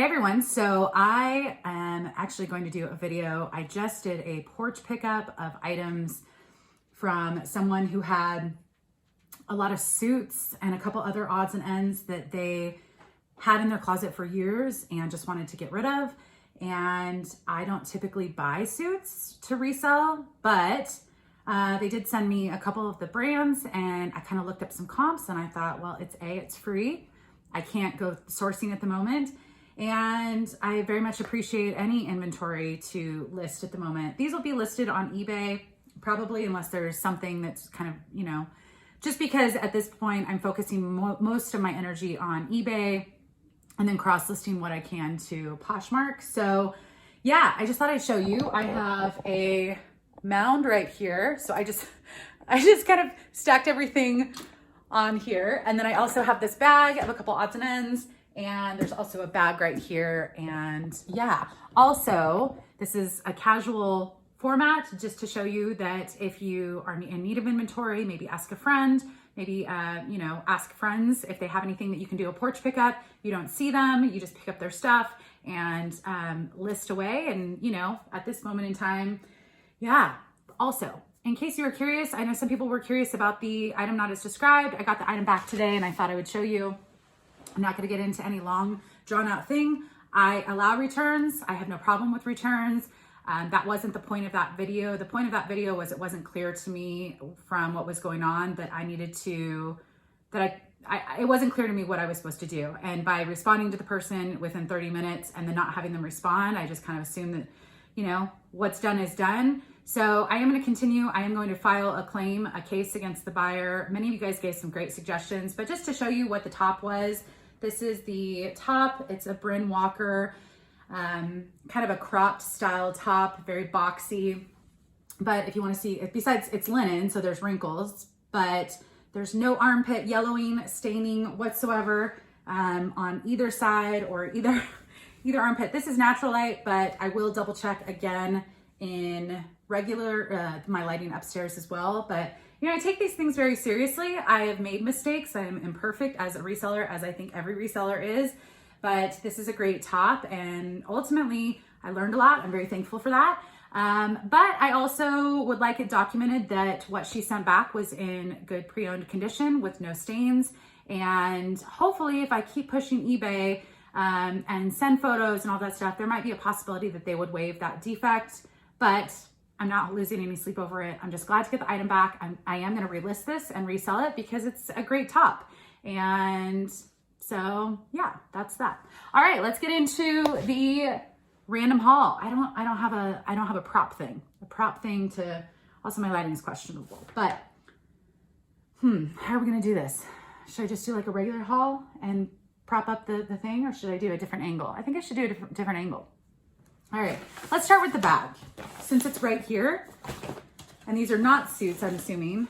Hey everyone, so I am actually going to do a video. I just did a porch pickup of items from someone who had a lot of suits and a couple other odds and ends that they had in their closet for years and just wanted to get rid of. And I don't typically buy suits to resell, but they did send me a couple of the brands and I kind of looked up some comps and I thought, well, it's free. I can't go sourcing at the moment. And I very much appreciate any inventory to list at the moment. These will be listed on eBay, probably, unless there's something that's kind of, just because at this point I'm focusing most of my energy on eBay and then cross-listing what I can to Poshmark. So yeah, I just thought I'd show you. I have a mound right here. So I just kind of stacked everything on here. And then I also have this bag of a couple odds and ends. And there's also a bag right here. And yeah, also, this is a casual format just to show you that if you are in need of inventory, maybe ask a friend, maybe, ask friends if they have anything that you can do a porch pickup. You don't see them, you just pick up their stuff and list away. And, at this moment in time, yeah. Also, in case you were curious, I know some people were curious about the item not as described. I got the item back today and I thought I would show you. I'm not going to get into any long drawn out thing. I allow returns. I have no problem with returns. That wasn't the point of that video. The point of that video was it wasn't clear to me from what was going on that I needed to, it wasn't clear to me what I was supposed to do. And by responding to the person within 30 minutes and then not having them respond, I just kind of assumed that, what's done is done. So I am going to continue. I am going to file a case against the buyer. Many of you guys gave some great suggestions, but just to show you what the top was, this is the top. It's a Bryn Walker, kind of a cropped style top, very boxy. But if you want to see, besides it's linen, so there's wrinkles, but there's no armpit yellowing, staining whatsoever on either side or either armpit. This is natural light, but I will double check again in regular, my lighting upstairs as well. But I take these things very seriously. I have made mistakes. I am imperfect as a reseller, as I think every reseller is, but this is a great top. And ultimately I learned a lot. I'm very thankful for that. But I also would like it documented that what she sent back was in good pre-owned condition with no stains. And hopefully if I keep pushing eBay, and send photos and all that stuff, there might be a possibility that they would waive that defect, but I'm not losing any sleep over it. I'm just glad to get the item back. I am going to relist this and resell it because it's a great top. And so yeah, that's that. All right, let's get into the random haul. I don't have a prop thing. A prop thing to, also my lighting is questionable, but how are we going to do this? Should I just do like a regular haul and prop up the thing, or should I do a different angle? I think I should do a different angle. All right, let's start with the bag since it's right here. And these are not suits, I'm assuming.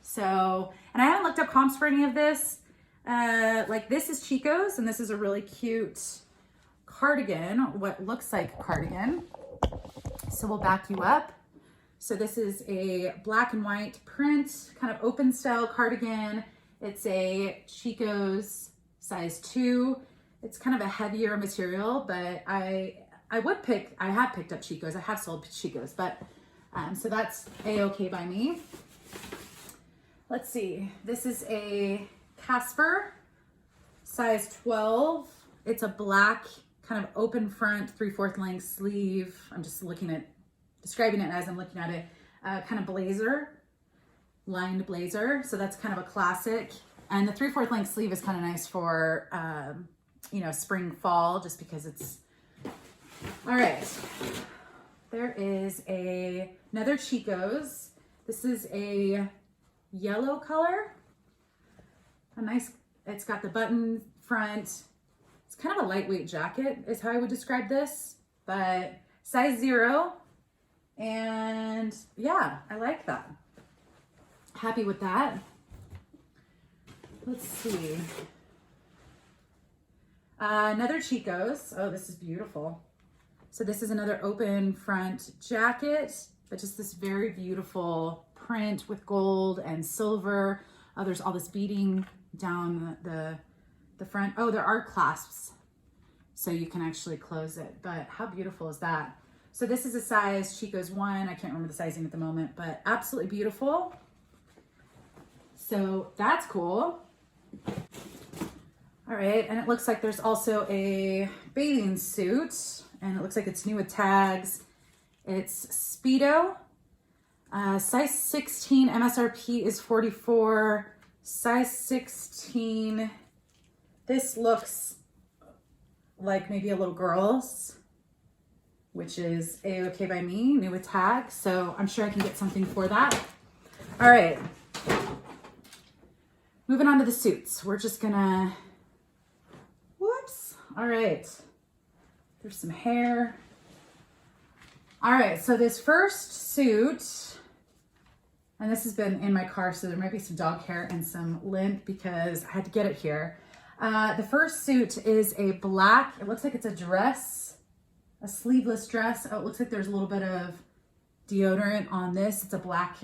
So, and I haven't looked up comps for any of this. Like this is Chico's and this is a really cute cardigan, what looks like cardigan. So we'll back you up. So this is a black and white print, kind of open style cardigan. It's a Chico's size 2. It's kind of a heavier material, but I have picked up Chico's. I have sold Chico's, but so that's a-okay by me. Let's see. This is a Casper size 12. It's a black kind of open front 3/4 length sleeve. I'm just describing it as I'm looking at it. Kind of blazer, lined blazer. So that's kind of a classic. And the 3/4 length sleeve is kind of nice for, spring, fall, just because it's, all right. There is another Chico's. This is a yellow color. It's got the button front. It's kind of a lightweight jacket is how I would describe this, but size 0. And yeah, I like that. Happy with that. Let's see. Another Chico's. Oh, this is beautiful. So this is another open front jacket, but just this very beautiful print with gold and silver. There's all this beading down the front. Oh, there are clasps so you can actually close it. But how beautiful is that? So this is a size Chico's 1. I can't remember the sizing at the moment, but absolutely beautiful. So that's cool. All right, and it looks like there's also a bathing suit, and it looks like it's new with tags. It's Speedo, size 16, MSRP is 44, size 16. This looks like maybe a little girl's, which is A-okay by me, new with tags, so I'm sure I can get something for that. All right, moving on to the suits. We're just gonna, whoops. All right, there's some hair. All right, so this first suit, and this has been in my car, so there might be some dog hair and some lint because I had to get it here. The first suit is a black, it looks like it's a dress, a sleeveless dress. Oh, it looks like there's a little bit of deodorant on this. It's a black,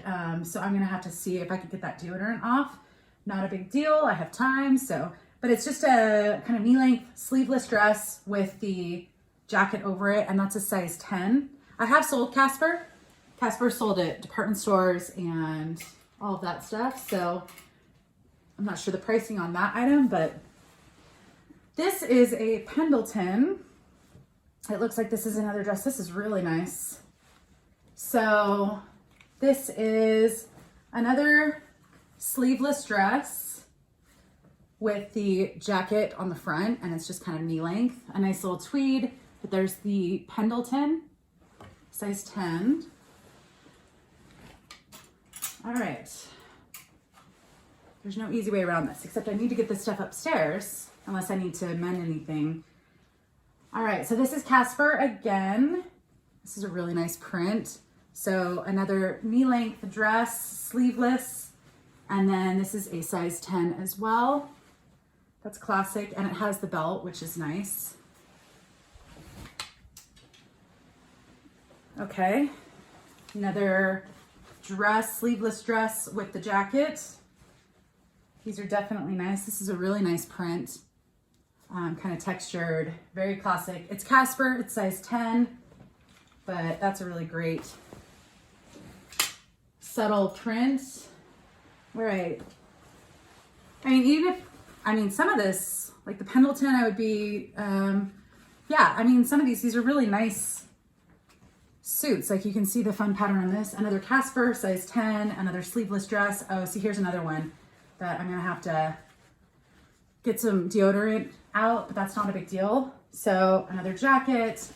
so I'm gonna have to see if I can get that deodorant off. Not a big deal, I have time, so. But it's just a kind of knee-length sleeveless dress with the jacket over it, and that's a size 10. I have sold Casper. Casper sold at department stores and all of that stuff, so I'm not sure the pricing on that item, but this is a Pendleton. It looks like this is another dress. This is really nice. So this is another sleeveless dress with the jacket on the front, and it's just kind of knee length, a nice little tweed, but there's the Pendleton, size 10. All right. There's no easy way around this, except I need to get this stuff upstairs, unless I need to mend anything. All right, so this is Casper again. This is a really nice print. So another knee-length dress, sleeveless, and then this is a size 10 as well. That's classic, and it has the belt, which is nice. Okay, another dress, sleeveless dress with the jacket. These are definitely nice. This is a really nice print, kind of textured, very classic. It's Casper, it's size 10, but that's a really great subtle print. All right. I mean, some of this, like the Pendleton, I would be, yeah, I mean, some of these are really nice suits. Like you can see the fun pattern on this. Another Casper, size 10, another sleeveless dress. Oh, see, here's another one that I'm gonna have to get some deodorant out, but that's not a big deal. So another jacket.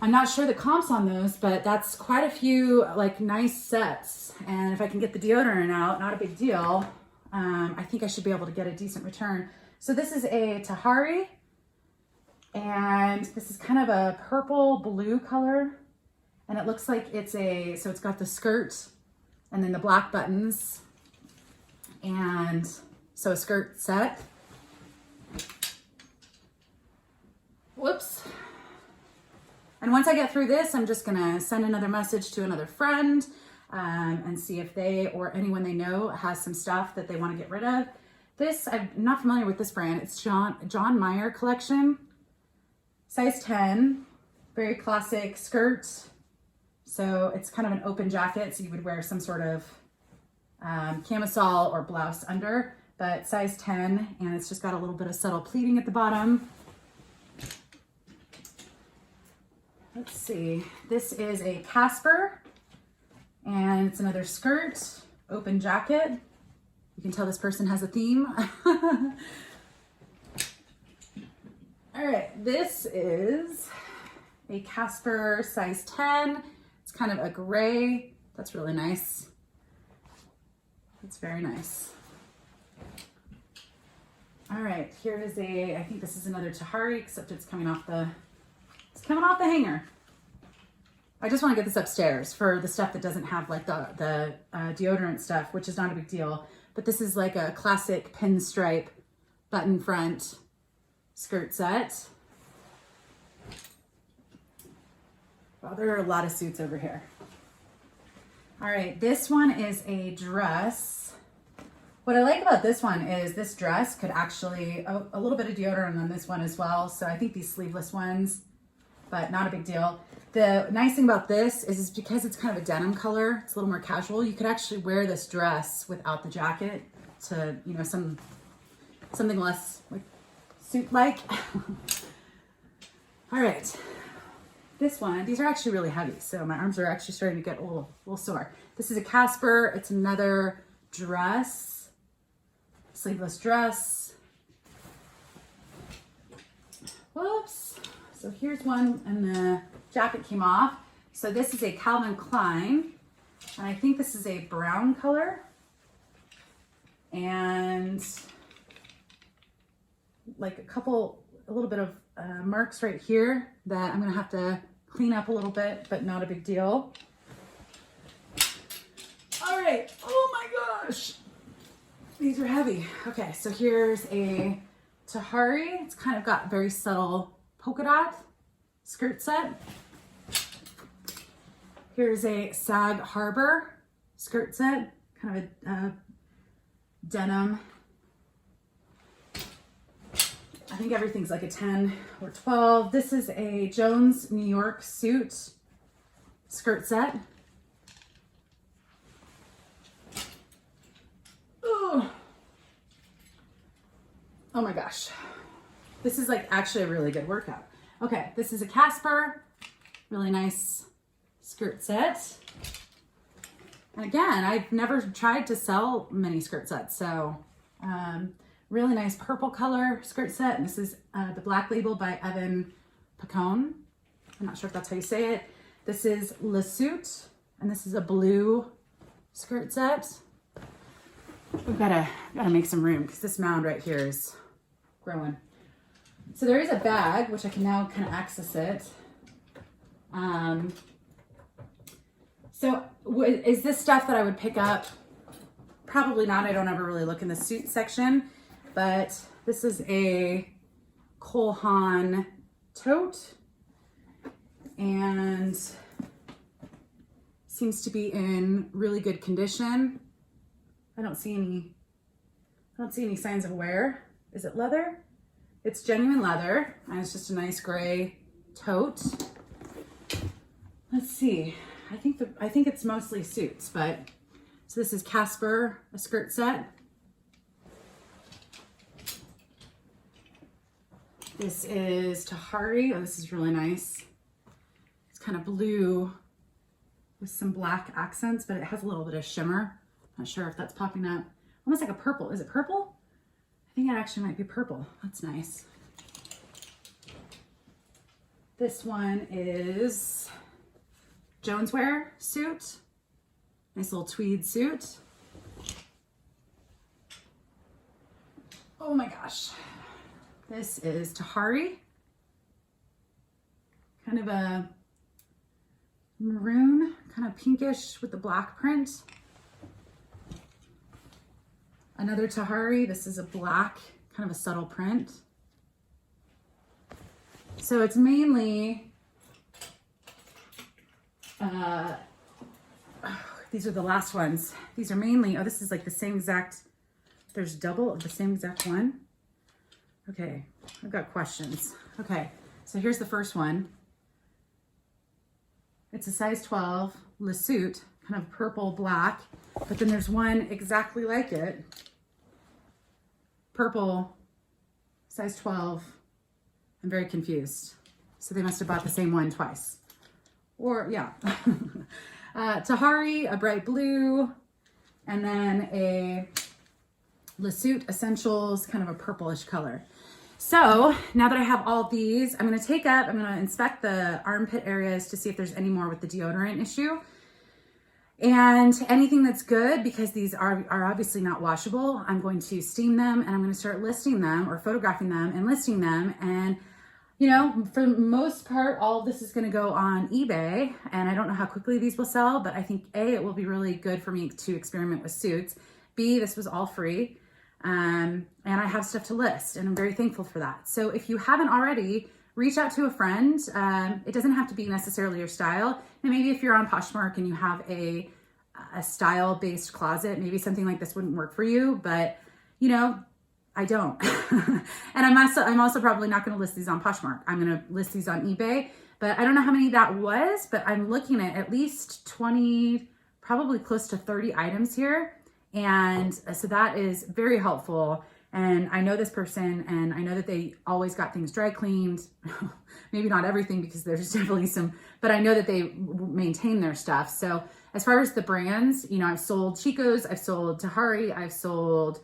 I'm not sure the comps on those, but that's quite a few like nice sets. And if I can get the deodorant out, not a big deal. I think I should be able to get a decent return. So this is a Tahari, and this is kind of a purple blue color. And it looks like it's so it's got the skirt and then the black buttons. And so a skirt set. Whoops. And once I get through this, I'm just gonna send another message to another friend and see if they or anyone they know has some stuff that they want to get rid of. This, I'm not familiar with this brand. It's John Mayer collection, size 10, very classic skirt. So it's kind of an open jacket, so you would wear some sort of camisole or blouse under, but size 10, and it's just got a little bit of subtle pleating at the bottom. Let's see, this is a Casper, and it's another skirt, open jacket. You can tell this person has a theme. All right, this is a Casper size 10. It's kind of a gray. That's really nice. That's very nice. All right, here is I think this is another Tahari, except it's coming off the hanger. I just want to get this upstairs for the stuff that doesn't have like the deodorant stuff, which is not a big deal. But this is like a classic pinstripe button front skirt set. Well, there are a lot of suits over here. All right, this one is a dress. What I like about this one is this dress could actually, a little bit of deodorant on this one as well. So I think these sleeveless ones, but not a big deal. The nice thing about this is because it's kind of a denim color, it's a little more casual. You could actually wear this dress without the jacket to, you know, something less like suit-like. All right, this one, these are actually really heavy. So my arms are actually starting to get a little sore. This is a Casper. It's another dress, sleeveless dress. Whoops. So here's one and the jacket came off. So this is a Calvin Klein, and I think this is a brown color. And like a little bit of marks right here that I'm gonna have to clean up a little bit, but not a big deal. All right, oh my gosh. These are heavy. Okay, so here's a Tahari. It's kind of got very subtle polka dot skirt set. Here's a Sag Harbor skirt set, kind of a denim. I think everything's like a 10 or 12. This is a Jones New York suit skirt set. Ooh. Oh my gosh. This is like actually a really good workout. Okay, this is a Casper, really nice skirt set. And again, I've never tried to sell mini skirt sets, so really nice purple color skirt set. And this is the Black Label by Evan Pacone. I'm not sure if that's how you say it. This is Le Suit, and this is a blue skirt set. We've gotta make some room because this mound right here is growing. So there is a bag, which I can now kind of access it. So is this stuff that I would pick up? Probably not. I don't ever really look in the suit section, but this is a Cole Haan tote and seems to be in really good condition. I don't see any signs of wear. Is it leather? It's genuine leather, and it's just a nice gray tote. Let's see. I think it's mostly suits, but so this is Casper, a skirt set. This is Tahari. Oh, this is really nice. It's kind of blue with some black accents, but it has a little bit of shimmer. Not sure if that's popping up. Almost like a purple. Is it purple? I think it actually might be purple. That's nice. This one is Joneswear suit. Nice little tweed suit. Oh my gosh. This is Tahari. Kind of a maroon, kind of pinkish with the black print. Another Tahari. This is a black, kind of a subtle print. So it's mainly, these are the last ones. These are mainly, oh, this is like the same exact, there's double of the same exact one. Okay, I've got questions. Okay, so here's the first one. It's a size 12, Le Suit, kind of purple black, but then there's one exactly like it. Purple, size 12. I'm very confused. So they must have bought the same one twice. Or, yeah. Tahari, a bright blue, and then a Le Suit Essentials, kind of a purplish color. So now that I have all these, I'm gonna inspect the armpit areas to see if there's any more with the deodorant issue. And anything that's good, because these are obviously not washable, I'm going to steam them and I'm going to start listing them or photographing them and listing them. And, you know, for the most part, all of this is going to go on eBay, and I don't know how quickly these will sell, but I think A, it will be really good for me to experiment with suits. B, this was all free. And I have stuff to list, and I'm very thankful for that. So if you haven't already, reach out to a friend. It doesn't have to be necessarily your style. And maybe if you're on Poshmark and you have a a style-based closet, maybe something like this wouldn't work for you, but you know, I don't. And I'm also probably not going to list these on Poshmark. I'm going to list these on eBay, but I don't know how many that was, but I'm looking at least 20, probably close to 30 items here. And so that is very helpful. And I know this person, and I know that they always got things dry cleaned. Maybe not everything, because there's definitely some, but I know that they maintain their stuff. So as far as the brands, you know, I've sold Chico's, I've sold Tahari, I've sold,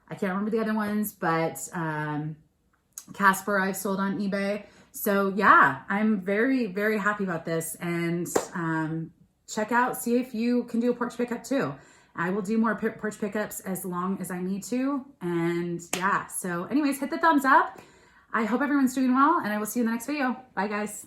I can't remember the other ones, but Casper I've sold on eBay. So yeah, I'm very, very happy about this. And check out, see if you can do a porch pickup too. I will do more porch pickups as long as I need to. And yeah, so anyways, hit the thumbs up. I hope everyone's doing well, and I will see you in the next video. Bye guys.